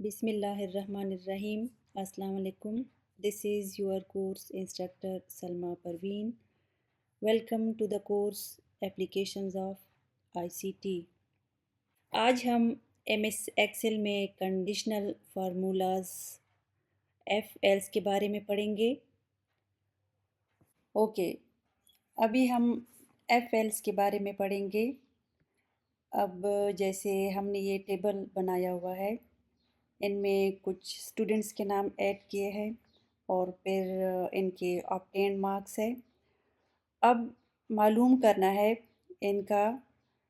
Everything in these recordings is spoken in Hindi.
बिस्मिल्लाहिर्रहमानिर्रहीम। अस्सलाम वालेकुम। This is your course instructor Salma Parveen. Welcome to the course applications of ICT. आज हम एमएस एक्सेल में कंडीशनल फार्मूलाज एफ एल्स के बारे में पढ़ेंगे। ओके, अभी हम एफ एल्स के बारे में पढ़ेंगे। अब जैसे हमने ये टेबल बनाया हुआ है, इनमें कुछ स्टूडेंट्स के नाम ऐड किए हैं और फिर इनके ऑब्टेन्ड मार्क्स है। अब मालूम करना है इनका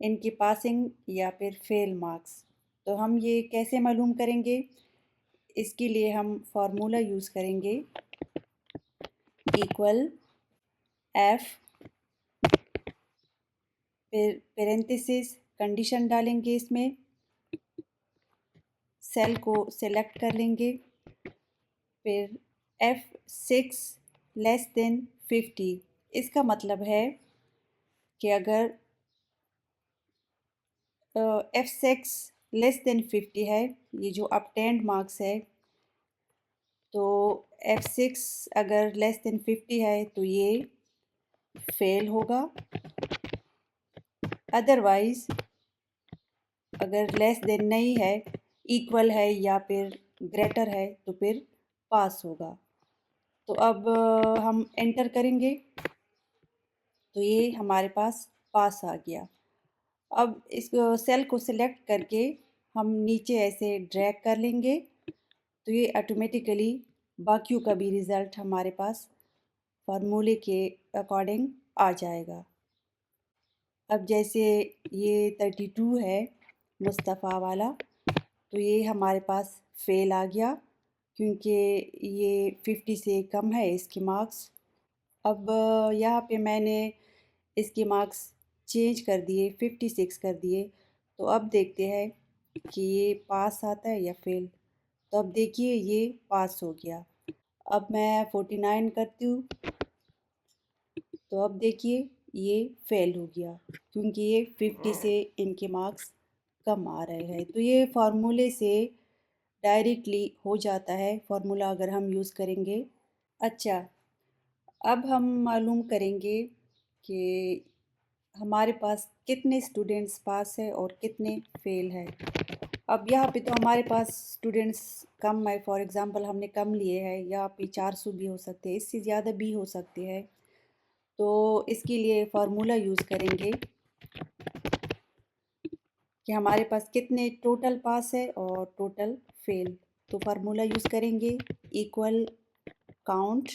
इनकी पासिंग या फिर फेल मार्क्स। तो हम ये कैसे मालूम करेंगे? इसके लिए हम फार्मूला यूज़ करेंगे, इक्वल एफ, फिर पेरेंथिसिस कंडीशन डालेंगे, इसमें सेल को सेलेक्ट कर लेंगे, फिर F6 लेस देन 50। इसका मतलब है कि अगर F6 लेस देन 50 है, ये जो obtained मार्क्स है, तो F6 अगर लेस देन 50 है तो ये फेल होगा। अदरवाइज अगर लेस देन नहीं है, इक्वल है या फिर ग्रेटर है तो फिर पास होगा। तो अब हम एंटर करेंगे तो ये हमारे पास पास आ गया। अब इस सेल को सिलेक्ट करके हम नीचे ऐसे ड्रैग कर लेंगे तो ये ऑटोमेटिकली बाकियों का भी रिज़ल्ट हमारे पास फार्मूले के अकॉर्डिंग आ जाएगा। अब जैसे ये 32 है मुस्तफ़ा वाला, तो ये हमारे पास फेल आ गया क्योंकि ये 50 से कम है इसके मार्क्स। अब यहाँ पे मैंने इसके मार्क्स चेंज कर दिए, 56 कर दिए। तो अब देखते हैं कि ये पास आता है या फेल। तो अब देखिए ये पास हो गया। अब मैं 49 करती हूँ तो अब देखिए ये फेल हो गया क्योंकि ये 50 से इनके मार्क्स कम आ रहे हैं। तो ये फार्मूले से डायरेक्टली हो जाता है, फार्मूला अगर हम यूज़ करेंगे। अच्छा, अब हम मालूम करेंगे कि हमारे पास कितने स्टूडेंट्स पास है और कितने फेल है। अब यहाँ पे तो हमारे पास स्टूडेंट्स कम है, फॉर एग्ज़ाम्पल हमने कम लिए हैं, यहाँ पे 400 भी हो सकते हैं, इससे ज़्यादा भी हो सकते हैं। तो इसके लिए फार्मूला यूज़ करेंगे कि हमारे पास कितने टोटल पास है और टोटल फेल। तो फार्मूला यूज़ करेंगे, इक्वल काउंट,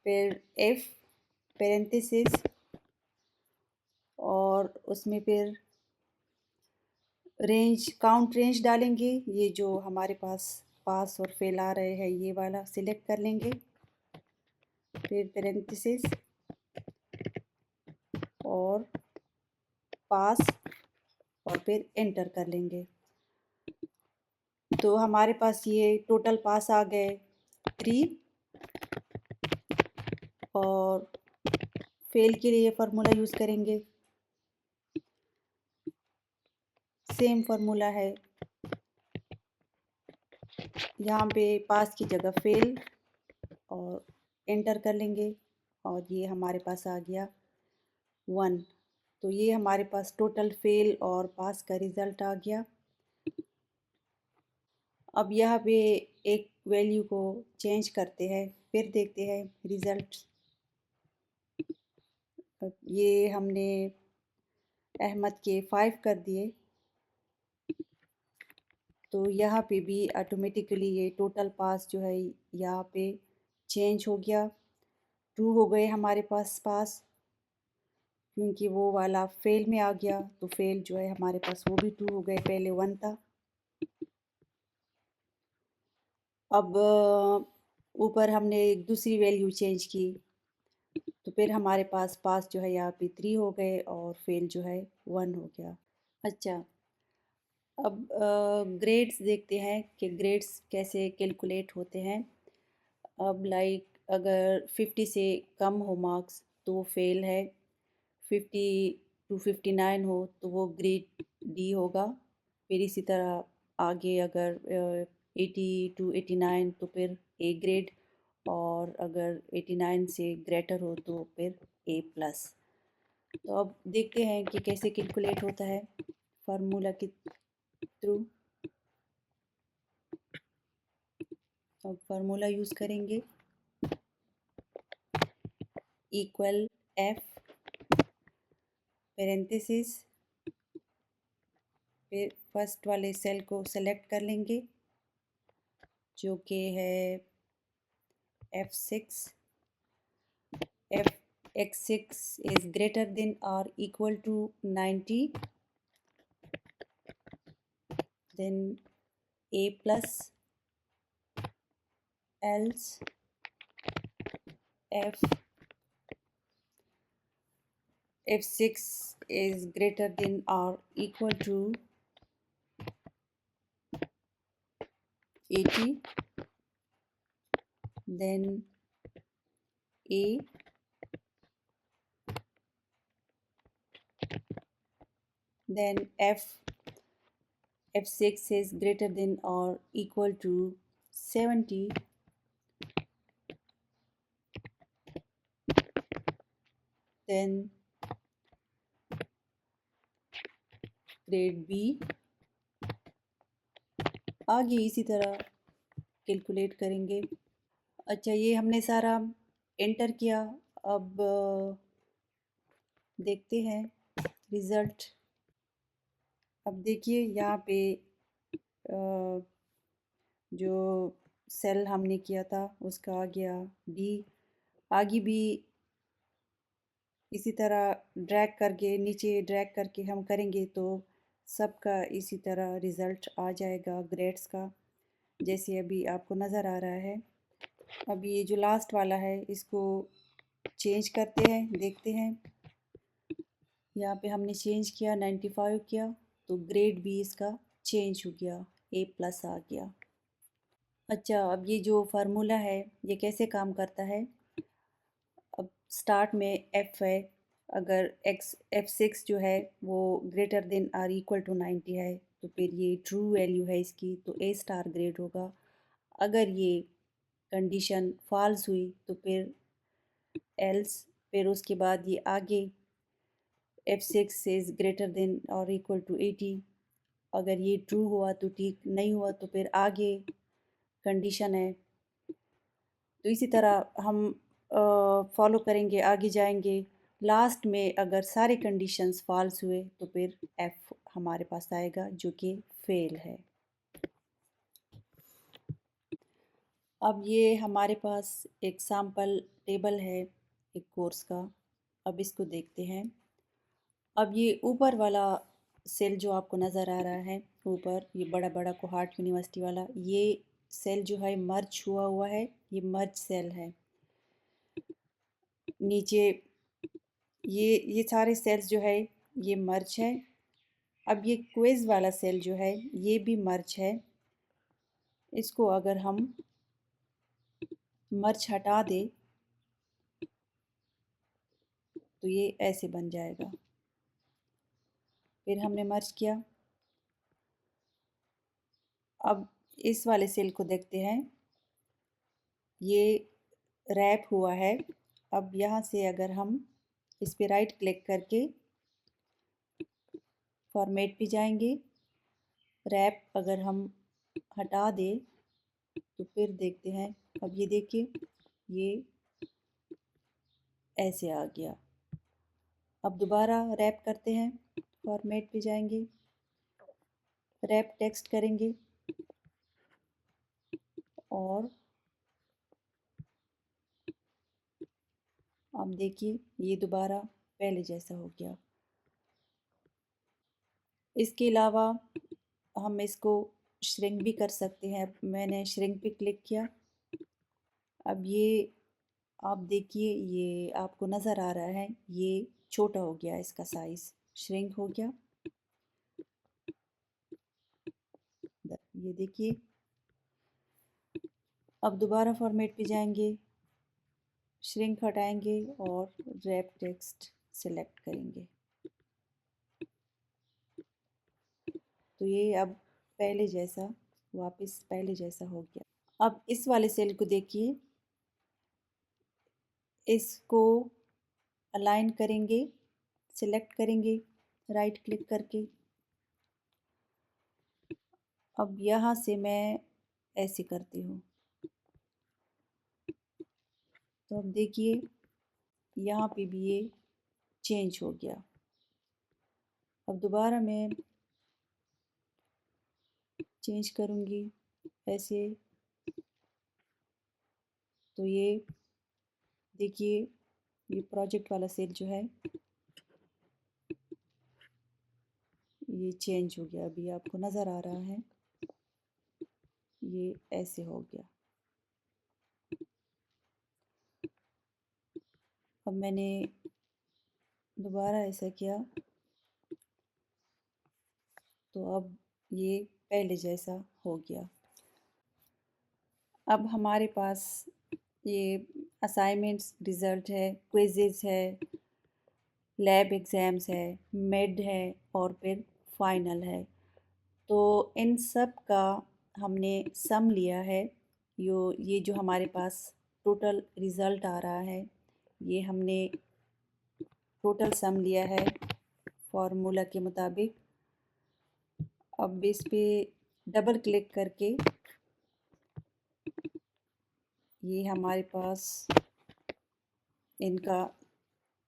फिर एफ पेरेंथिसिस और उसमें फिर रेंज, काउंट रेंज डालेंगे। ये जो हमारे पास और फेल आ रहे हैं ये वाला सिलेक्ट कर लेंगे, फिर पेरेंथिसिस और पास और फिर एंटर कर लेंगे। तो हमारे पास ये टोटल पास आ गए 3 और फेल के लिए फार्मूला यूज़ करेंगे, सेम फार्मूला है। यहाँ पे पास की जगह फेल और एंटर कर लेंगे और ये हमारे पास आ गया 1। तो ये हमारे पास टोटल फेल और पास का रिज़ल्ट आ गया। अब यहाँ पे एक वैल्यू को चेंज करते हैं, फिर देखते हैं रिज़ल्ट। ये हमने अहमद के 5 कर दिए, तो यहाँ पे भी ऑटोमेटिकली ये टोटल पास जो है यहाँ पे चेंज हो गया, 2 हो गए हमारे पास क्योंकि वो वाला फेल में आ गया। तो फेल जो है हमारे पास वो भी 2 हो गए, पहले 1 था। अब ऊपर हमने एक दूसरी वैल्यू चेंज की तो फिर हमारे पास जो है यहाँ पे 3 हो गए और फेल जो है 1 हो गया। अच्छा, अब ग्रेड्स देखते हैं कि ग्रेड्स कैसे कैलकुलेट होते हैं। अब लाइक अगर 50 से कम हो मार्क्स तो वो फेल है, 50 to 59 हो तो वो ग्रेड डी होगा। फिर इसी तरह आगे अगर 80 to 89 तो फिर ए ग्रेड, और अगर 89 से ग्रेटर हो तो फिर ए प्लस। तो अब देखते हैं कि कैसे कैलकुलेट होता है फार्मूला के थ्रू। अब फार्मूला यूज़ करेंगे, इक्वल एफ पेरेंथेसिस, फिर फर्स्ट वाले सेल को सेलेक्ट कर लेंगे जो कि है F6। F X6 is greater than or equal to 90, then A plus, else F F6 is greater than or equal to 80, then A, then F6 is greater than or equal to 70, then grade B। आगे इसी तरह कैलकुलेट करेंगे। अच्छा, ये हमने सारा एंटर किया। अब देखते हैं रिज़ल्ट। अब देखिए यहाँ पे जो सेल हमने किया था उसका आ गया डी। आगे भी इसी तरह ड्रैग करके, नीचे ड्रैग करके हम करेंगे तो सबका इसी तरह रिज़ल्ट आ जाएगा ग्रेड्स का, जैसे अभी आपको नज़र आ रहा है। अब ये जो लास्ट वाला है इसको चेंज करते हैं, देखते हैं। यहाँ पे हमने चेंज किया, 95 किया तो ग्रेड भी इसका चेंज हो गया, ए प्लस आ गया। अच्छा, अब ये जो फार्मूला है ये कैसे काम करता है। अब स्टार्ट में एफ है, अगर F6 जो है वो greater than or equal to 90 है तो फिर ये ट्रू वैल्यू है इसकी, तो ए स्टार ग्रेड होगा। अगर ये कंडीशन फॉल्स हुई तो फिर एल्स, फिर उसके बाद ये आगे F6 इज़ ग्रेटर देन और इक्वल टू 80। अगर ये ट्रू हुआ तो ठीक, नहीं हुआ तो फिर आगे कंडीशन है। तो इसी तरह हम फॉलो करेंगे, आगे जाएंगे। लास्ट में अगर सारे कंडीशंस फॉल्स हुए तो फिर एफ हमारे पास आएगा जो कि फेल है। अब ये हमारे पास एक सैम्पल टेबल है एक कोर्स का। अब इसको देखते हैं। अब ये ऊपर वाला सेल जो आपको नज़र आ रहा है ऊपर, ये बड़ा बड़ा कोहार्ट यूनिवर्सिटी वाला, ये सेल जो है मर्ज हुआ है, ये मर्ज सेल है। नीचे ये सारे सेल्स जो है ये मर्ज है। अब ये क्विज़ वाला सेल जो है ये भी मर्ज है। इसको अगर हम मर्ज हटा दें तो ये ऐसे बन जाएगा। फिर हमने मर्ज किया। अब इस वाले सेल को देखते हैं, ये रैप हुआ है। अब यहाँ से अगर हम इस पे राइट क्लिक करके फॉर्मेट पे जाएंगे, रैप अगर हम हटा दें तो फिर देखते हैं। अब ये देखिए ये ऐसे आ गया। अब दोबारा रैप करते हैं, फॉर्मेट पे जाएंगे, रैप टेक्स्ट करेंगे और अब देखिए ये दोबारा पहले जैसा हो गया। इसके अलावा हम इसको श्रिंक भी कर सकते हैं। मैंने श्रिंक पे क्लिक किया। अब ये आप देखिए ये आपको नज़र आ रहा है ये छोटा हो गया, इसका साइज़ श्रिंक हो गया। ये देखिए। अब दोबारा फॉर्मेट पे जाएंगे, श्रिंक हटाएंगे और रैप टेक्स्ट सेलेक्ट करेंगे। तो ये अब पहले जैसा, वापस पहले जैसा हो गया। अब इस वाले सेल को देखिए, इसको अलाइन करेंगे, सिलेक्ट करेंगे राइट क्लिक करके। अब यहाँ से मैं ऐसे करती हूँ, तो अब देखिए यहाँ पे भी ये चेंज हो गया। अब दोबारा मैं चेंज करूँगी ऐसे, तो ये देखिए ये प्रोजेक्ट वाला सेल जो है ये चेंज हो गया। अभी आपको नज़र आ रहा है, ये ऐसे हो गया। अब मैंने दोबारा ऐसा किया, तो अब ये पहले जैसा हो गया। अब हमारे पास ये असाइनमेंट्स रिज़ल्ट है, क्विज़ेस है, लैब एग्ज़ाम्स है, मिड है और फिर फाइनल है। तो इन सब का हमने सम लिया है। ये जो हमारे पास टोटल रिज़ल्ट आ रहा है, ये हमने टोटल सम लिया है फॉर्मूला के मुताबिक। अब इस पे डबल क्लिक करके ये हमारे पास इनका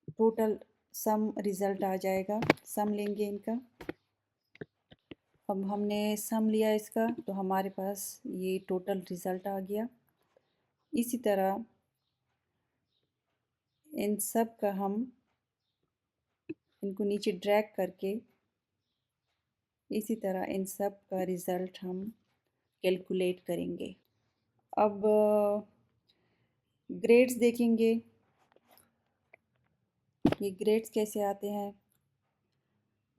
टोटल सम रिज़ल्ट आ जाएगा। सम लेंगे इनका। अब हमने सम लिया इसका, तो हमारे पास ये टोटल रिज़ल्ट आ गया। इसी तरह इन सब का हम इनको नीचे ड्रैग करके इसी तरह इन सब का रिज़ल्ट हम कैलकुलेट करेंगे। अब ग्रेड्स देखेंगे, ये ग्रेड्स कैसे आते हैं।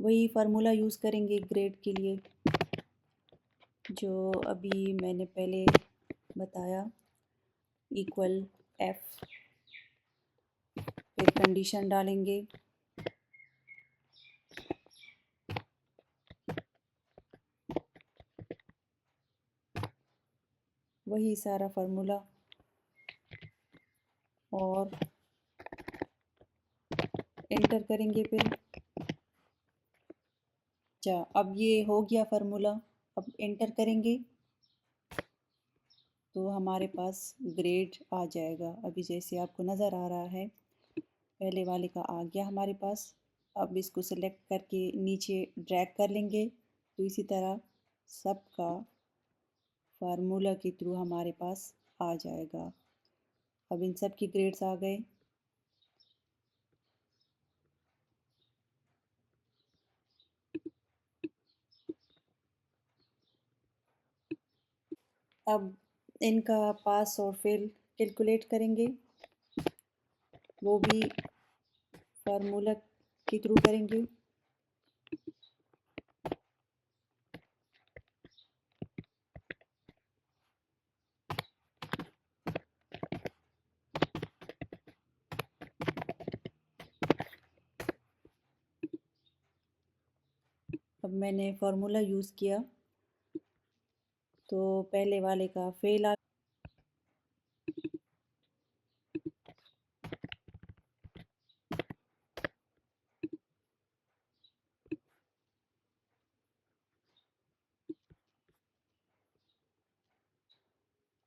वही फार्मूला यूज़ करेंगे ग्रेड के लिए जो अभी मैंने पहले बताया, इक्वल एफ, फिर कंडीशन डालेंगे। वही सारा फार्मूला और एंटर करेंगे फिर। अच्छा, अब ये हो गया फार्मूला। अब एंटर करेंगे तो हमारे पास ग्रेड आ जाएगा। अभी जैसे आपको नज़र आ रहा है, पहले वाले का आ गया हमारे पास। अब इसको सेलेक्ट करके नीचे ड्रैग कर लेंगे, तो इसी तरह सबका फार्मूला के थ्रू हमारे पास आ जाएगा। अब इन सब की ग्रेड्स आ गए। अब इनका पास और फेल कैलकुलेट करेंगे, वो भी फार्मूला के थ्रू करेंगे। अब मैंने फार्मूला यूज़ किया, तो पहले वाले का फेल आ।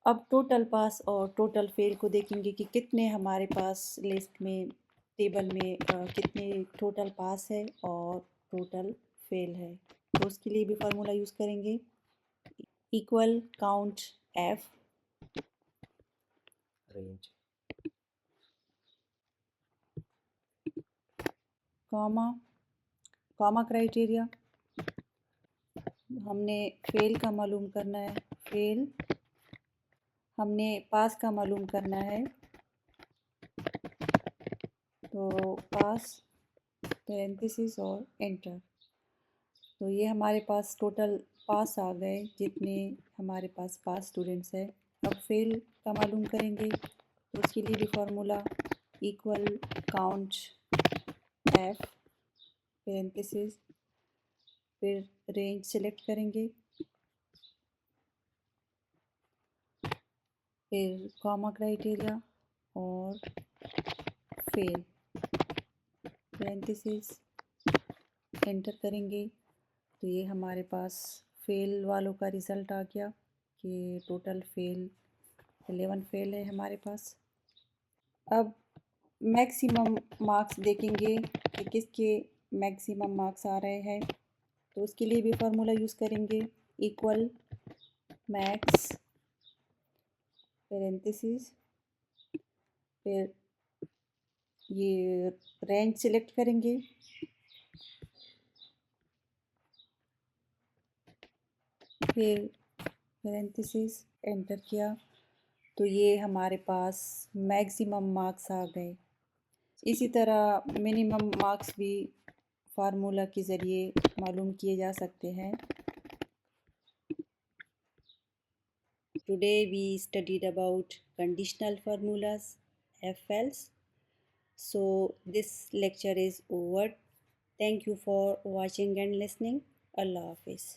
अब टोटल पास और टोटल फेल को देखेंगे कि कितने हमारे पास लिस्ट में, टेबल में कितने टोटल पास है और टोटल फेल है। तो उसके लिए भी फार्मूला यूज़ करेंगे, equal count F, range, comma, comma criteria. हमने फेल का मालूम करना है, फेल। हमने पास का मालूम करना है, तो पास पैरेंथेसिस और एंटर। तो ये हमारे पास टोटल पास आ गए, जितने हमारे पास पास स्टूडेंट्स हैं। अब फेल का मालूम करेंगे, तो उसके लिए भी formula equal count F parenthesis, फिर रेंज सेलेक्ट करेंगे। फिर कॉमा क्राइटेरिया और फेल, पैरेंथेसिस, एंटर करेंगे तो ये हमारे पास फेल वालों का रिज़ल्ट आ गया कि टोटल फेल 11 फेल है हमारे पास। अब मैक्सिमम मार्क्स देखेंगे कि किसके मैक्सिमम मार्क्स आ रहे हैं, तो उसके लिए भी फार्मूला यूज़ करेंगे, इक्वल मैक्स पैरेंथेसिस, फिर ये रेंज सिलेक्ट करेंगे, फिर पैरेंथेसिस एंटर किया तो ये हमारे पास मैक्सिमम मार्क्स आ गए। इसी तरह मिनिमम मार्क्स भी फार्मूला के ज़रिए मालूम किए जा सकते हैं। Today we studied about conditional formulas, FLs. So this lecture is over. Thank you for watching and listening. Allah Hafiz.